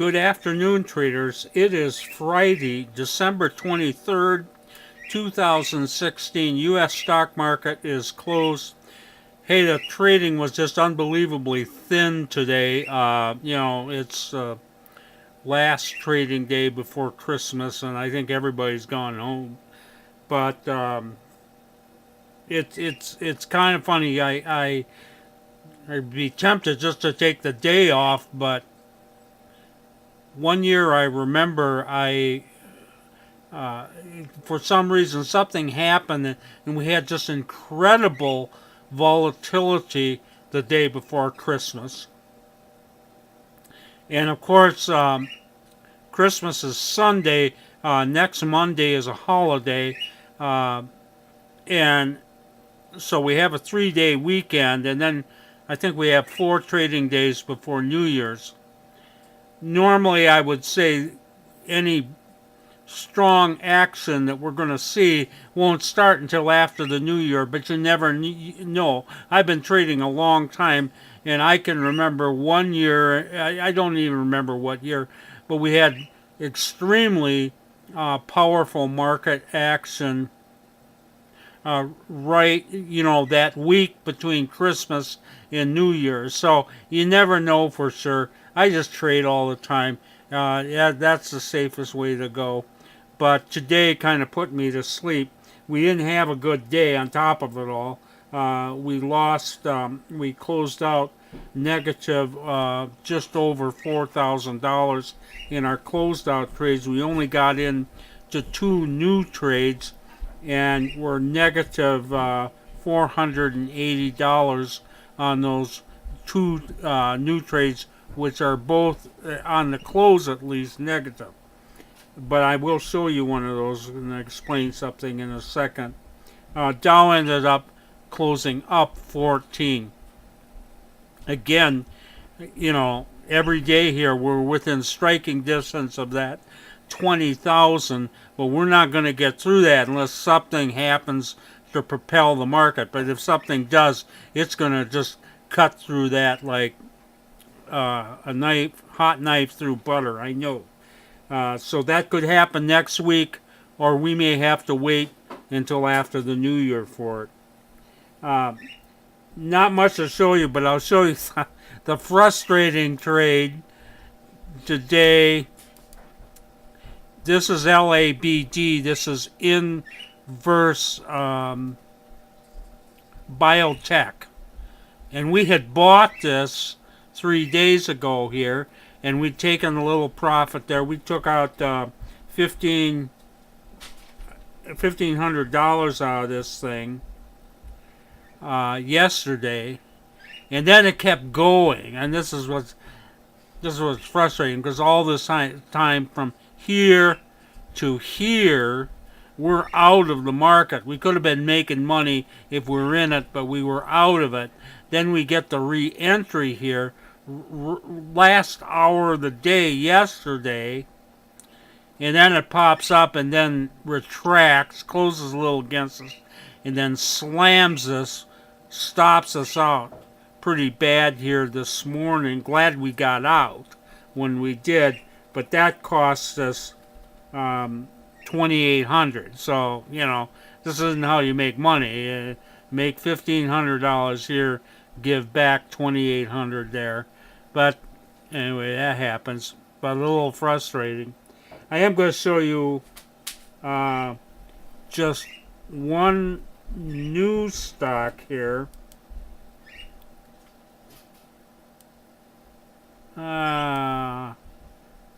Good afternoon, traders. It is Friday, December 23rd, 2016. U.S. stock market is closed. Hey, the trading was just unbelievably thin today. It's last trading day before Christmas, and I think everybody's gone home. But it's kind of funny. I'd be tempted just to take the day off, but one year I remember uh, for some reason something happened and we had just incredible volatility the day before Christmas. And of course, Christmas is Sunday. Next Monday is a holiday. Uh, and so we have a 3-day weekend, and then I think we have 4 trading days before New Year's. Normally, I would say any strong action that we're going to see won't start until after the new year, but you never know. I've been trading a long time, and I can remember one year, I don't even remember what year, but we had extremely powerful market action that week between Christmas and New Year's. So you never know for sure. I just trade all the time. Yeah, that's the safest way to go. But today kind of put me to sleep. We didn't have a good day on top of it all. We closed out negative just over $4,000 in our closed out trades. We only got in to 2 new trades, and we're negative $480 on those 2 new trades, which are both on the close at least negative. But I will show you one of those and explain something in a second. Dow ended up closing up 14. Again, every day here we're within striking distance of that 20,000, but we're not going to get through that unless something happens to propel the market. But if something does, it's going to just cut through that like a hot knife through butter. I know. So that could happen next week, or we may have to wait until after the new year for it. Not much to show you, but I'll show you the frustrating trade today. This is LABD. This is Inverse Biotech. And we had bought this 3 days ago here, and we'd taken a little profit there. We took out $1,500 out of this thing yesterday, and then it kept going. And this is what's frustrating, because all this time from here to here, we're out of the market. We could have been making money if we were in it, but we were out of it. Then we get the re-entry here. Last hour of the day yesterday, and then it pops up and then retracts, closes a little against us, and then slams us, stops us out pretty bad here this morning. Glad we got out when we did, but that cost us $2,800. So this isn't how you make money. Make $1,500 here, give back $2,800 there. But anyway, that happens. But a little frustrating. I am going to show you just one new stock here.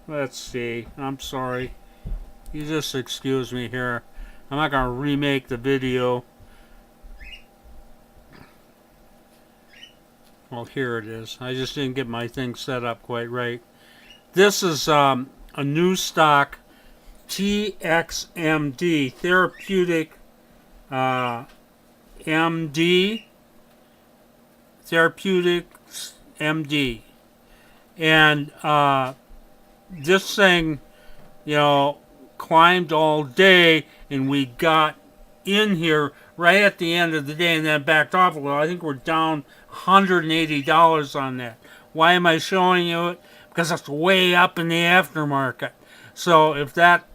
Let's see. I'm sorry. You just excuse me here. I'm not going to remake the video. Well, here it is. I just didn't get my thing set up quite right. This is a new stock, TXMD, Therapeutic MD, Therapeutics MD. And this thing, climbed all day, and we got in here right at the end of the day and then backed off a little. I think we're down $180 on that. Why am I showing you it? because it's way up in the aftermarket. So if that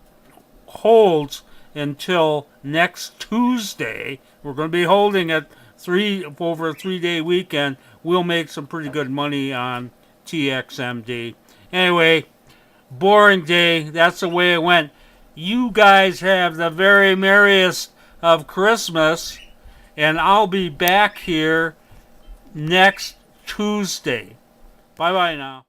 holds until next Tuesday, we're going to be holding it over a 3-day weekend. We'll make some pretty good money on TXMD. Anyway, boring day. That's the way it went. You guys have the very merriest of Christmas, and I'll be back here next Tuesday. Bye-bye now.